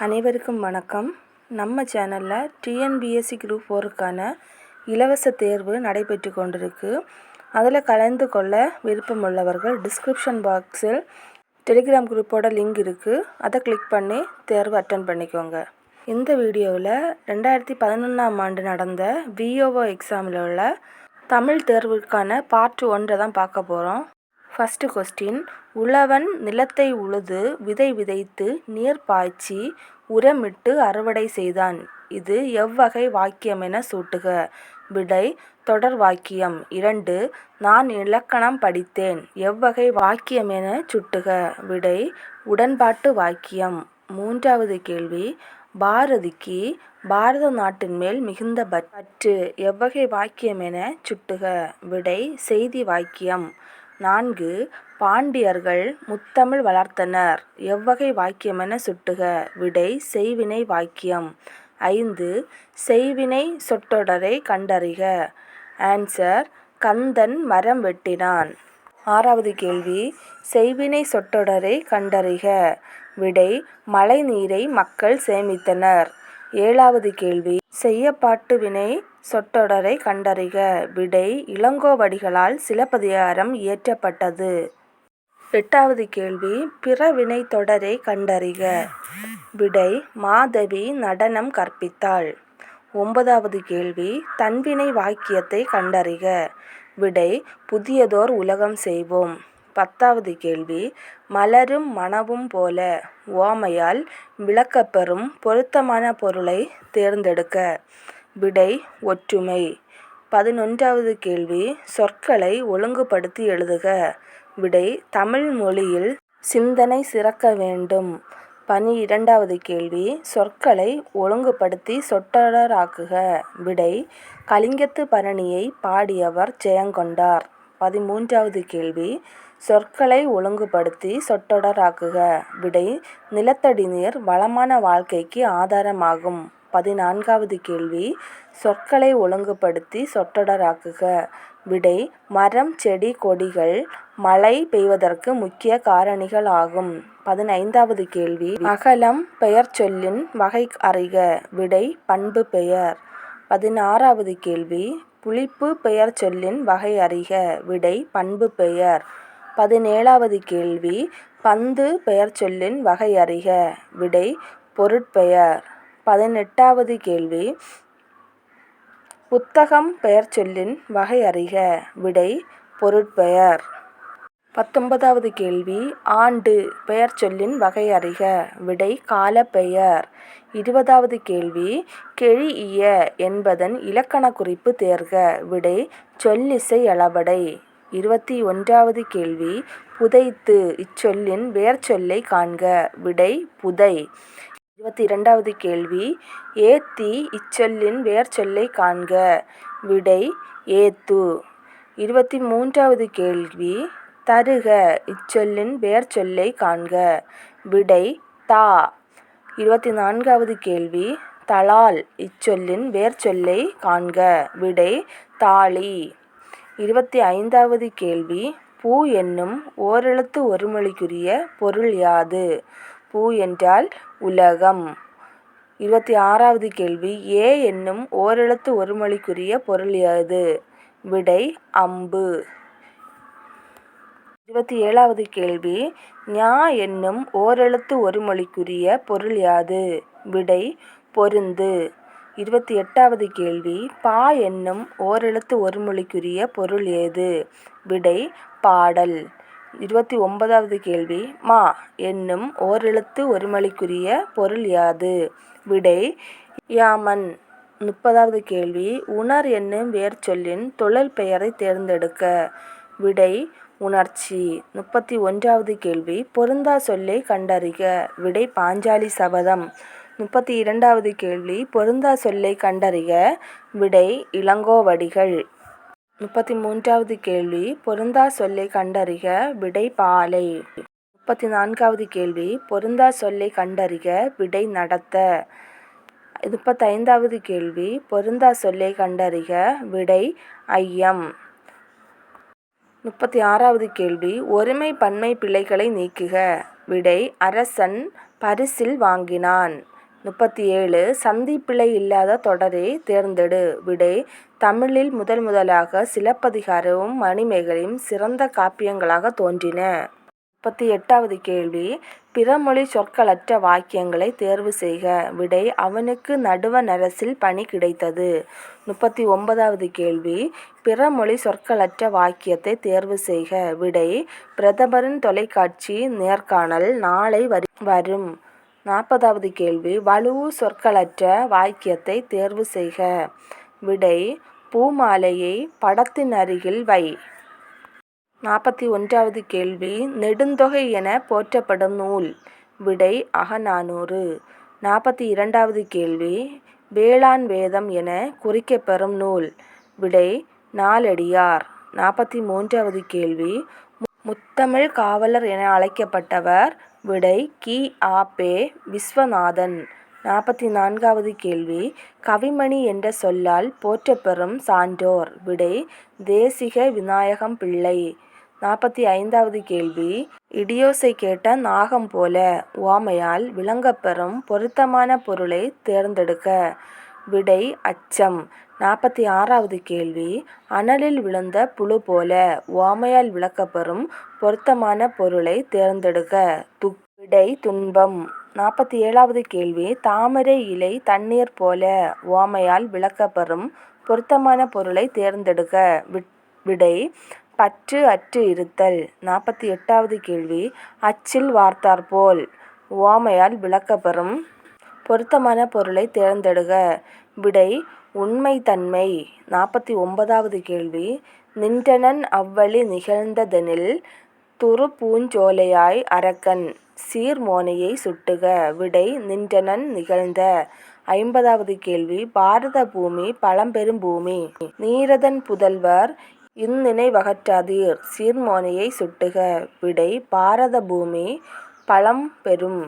அனைவருக்கும் வணக்கம். நம்ம சேனலில் டிஎன்பிஎஸ்சி குரூப் 4க்கான இலவச தேர்வு நடைபெற்று கொண்டிருக்கு. அதில் கலந்து கொள்ள விருப்பமுள்ளவர்கள் டிஸ்கிரிப்ஷன் பாக்ஸில் டெலிகிராம் குரூப்போட லிங்க் இருக்குது. அதை கிளிக் பண்ணி தேர்வு அட்டன் பண்ணிக்கோங்க. இந்த வீடியோவில் 2011ஆம் ஆண்டு நடந்த விஓஓ எக்ஸாமில் உள்ள தமிழ் தேர்வுக்கான பார்ட் 1 தான் பார்க்க போகிறோம். ஃபஸ்ட்டு கொஸ்டின், உழவன் நிலத்தை உழுது விதை விதைத்து நீர் பாய்ச்சி உரமிட்டு அறுவடை செய்தான். இது எவ்வகை வாக்கியம் என சூட்டுக. விடை தொடர் வாக்கியம். 2. நான் இலக்கணம் படித்தேன். எவ்வகை வாக்கியம் என சுட்டுக. விடை உடன்பாட்டு வாக்கியம். 3வது கேள்வி, பாரதிக்கு பாரத நாட்டின் மேல் மிகுந்த பற்று. எவ்வகை வாக்கியம் என சுட்டுக. விடை செய்தி வாக்கியம். 4. பாண்டியர்கள் முத்தமிழ் வளர்த்தனர். எவ்வகை வாக்கியம் என சுட்டுக. விடை செய்வினை வாக்கியம். 5. செய்வினை சொற்றொடரை கண்டறிக. ஆன்சர் கந்தன் மரம் வெட்டினான். 6வது கேள்வி, செய்வினை சொற்றொடரை கண்டறிக. விடை மழை நீரை மக்கள் சேமித்தனர். 7வது கேள்வி, செய்யப்பாட்டு வினை சொற்றொடரை கண்டறிக. விடை இளங்கோவடிகளால் சிலப்பதிகாரம் இயற்றப்பட்டது. 8வது கேள்வி, பிற வினை தொடரை கண்டறிக. விடை மாதவி நடனம் கற்பித்தாள். 9வது கேள்வி, தன்வினை வாக்கியத்தை கண்டறிக. விடை புதியதோர் உலகம் செய்வோம். 10வது கேள்வி, மலரும் மணவும் போல உவமையால் விளக்கப்பெறும் பொருத்தமான பொருளை தேர்ந்தெடுக்க. விடை ஒற்றுமை. 11வது கேள்வி, சொற்களை ஒழுங்குபடுத்தி எழுதுக. விடை தமிழ் மொழியில் சிந்தனை சிறக்க வேண்டும். 12வது கேள்வி, சொற்களை ஒழுங்குபடுத்தி சொற்றொடராக்குக. விடை கலிங்கத்து பரணியை பாடியவர் ஜெயங்கொண்டார். 13வது கேள்வி, சொற்களை ஒழுங்குபடுத்தி சொற்றொடராக்குக. விடை நிலத்தடி நீர் வளமான வாழ்க்கைக்கு ஆதாரமாகும். 14வது கேள்வி, சொற்களை ஒழுங்குபடுத்தி சொற்றொடராக்குக. விடை மரம் செடி கொடிகள் மழை பெய்வதற்கு முக்கிய காரணிகள் ஆகும். 15வது கேள்வி, அகலம் பெயர் சொல்லின் வகை அறிக. விடை பண்பு பெயர். 16வது கேள்வி, புளிப்பு பெயர் சொல்லின் வகை அறிக. விடை பண்பு பெயர். 17வது கேள்வி, பந்து பெயர் சொல்லின் வகை அறிக. விடை பொருட்பெயர். 18வது கேள்வி, புத்தகம் பெயர் சொல்லின் வகை அறிக. விடை பொருட்பெயர். 19வது கேள்வி, ஆண்டு பெயர் சொல்லின் வகை அறிக. விடை காலப்பெயர். 20வது கேள்வி, கெழீஇய என்பதன் இலக்கண குறிப்பு தேர்க. விடை சொல்லிசை அளபடை. 21வது கேள்வி, புதைத்து இச்சொல்லின் வேர்ச்சொல்லை காண்க. விடை புதை. 22வது கேள்வி, ஏத்தி இச்சொல்லின் வேர்ச்சொல்லை காண்க. விடை ஏத்து. 23வது கேள்வி, தருக இச்சொல்லின் வேர்ச்சொல்லை காண்க. விடை தா. 24வது கேள்வி, தளால் இச்சொல்லின் வேர்ச்சொல்லை காண்க. விடை தாளி. 25வது கேள்வி, பூ என்னும் ஓரெழுத்து ஒருமொழிக்குரிய பொருள் யாது. பூ என்றால் உலகம். 26வது கேள்வி, ஏ என்னும் ஓரெழுத்து ஒருமொழிக்குரிய பொருள் யாது. விடை அம்பு. 27வது கேள்வி, ஞா என்னும் ஓரெழுத்து ஒருமொழிக்குரிய பொருள் யாது. விடை பொருந்து. 28வது கேள்வி, பா என்னும் ஓரெழுத்து ஒருமொழிக்குரிய பொருள் ஏது. விடை பாடல். 29வது கேள்வி, மா என்னும் ஓரெழுத்து ஒருமொழிக்குரிய பொருள் யாது. விடை யாமன். 30வது கேள்வி, உணர் என்னும் வேர்ச்சொல்லின் தொழில் பெயரை தேர்ந்தெடுக்க. விடை உணர்ச்சி. 31வது கேள்வி, பொருந்தா சொல்லை கண்டறிக. விடை பாஞ்சாலி சபதம். 32வது கேள்வி, பொருந்தா சொல்லை கண்டறிக. விடை இளங்கோவடிகள். 33வது கேள்வி, பொருந்தா சொல்லை கண்டறிக. விடை பாலை. 34வது கேள்வி, பொருந்தா சொல்லை கண்டறிக. விடை நடத்த. 35வது கேள்வி, பொருந்தா சொல்லை கண்டறிக. விடை ஐயம். 36வது கேள்வி, ஒருமை பன்மை பிழைகளை நீக்குக. விடை அரசன் பரிசில் வாங்கினான். 37 சந்திப்பிழை இல்லாத தொடரை தேர்ந்தெடு. விடை தமிழில் முதலாக சிலப்பதிகாரமும் மணிமேகலையும் சிறந்த காப்பியங்களாக தோன்றின. 38வது கேள்வி பிறமொழி சொற்களற்ற வாக்கியங்களை தேர்வு செய்க. விடை அவனுக்கு நடுவணரசில் பணி கிடைத்தது. 39வது கேள்வி பிறமொழி சொற்களற்ற வாக்கியத்தை தேர்வு செய்க. விடை பிரதமரின் தொலைக்காட்சி நேர்காணல் நாளை வரும். 40வது கேள்வி வழுவு சொற்களற்ற வாக்கியத்தை தேர்வு செய்க. விடை பூமாலையை படத்தின் அருகில் வை. 41வது கேள்வி நெடுந்தொகை என போற்றப்படும் நூல். விடை அகநானூறு. 42வது கேள்வி வேளாண் வேதம் என குறிக்கப்பெறும் நூல். விடை நாலடியார். 43வது கேள்வி முத்தமிழ் காவலர் என அழைக்கப்பட்டவர். விடை கி. ஆ. பெ. விஸ்வநாதன். 44வது கேள்வி கவிமணி என்ற சொல்லால் போற்றப்பெறும் சான்றோர். விடை தேசிக விநாயகம் பிள்ளை. 45வது கேள்வி இடியோசை கேட்ட நாகம் போல உவமையால் விளங்கப்பெறும் பொருத்தமான பொருளை தேர்ந்தெடுக்க. விடை அச்சம். 46வது கேள்வி அனலில் விழுந்த புழு போல உவமையால் விளக்கப்பெறும் பொருத்தமான பொருளை தேர்ந்தெடுக்க. விடை துன்பம். 47வது கேள்வி தாமரை இலை தண்ணீர் போல உவமையால் விளக்கப்பெறும் பொருத்தமான பொருளை தேர்ந்தெடுக்க. விடை பற்று அற்று இருத்தல். 48வது கேள்வி அச்சில் வார்த்தாற்போல் உவமையால் விளக்கப்பெறும் பொருத்தமான பொருளை தேர்ந்தெடுக. விடை உண்மைத்தன்மை. 49வது கேள்வி நின்றனன் அவ்வழி நிகழ்ந்ததெனில் துறுபூஞ்சோலையாய் அரக்கன் சீர்மோனையை சுட்டுக. விடை நின்றனன் நிகழ்ந்த. 50வது கேள்வி பாரத பூமி பழம்பெரும் பூமி நீரதன் புதல்வர் இந்நினைவகற்றாதீர் சீர்மோனையை சுட்டுக. விடை பாரத பூமி பழம்பெரும்.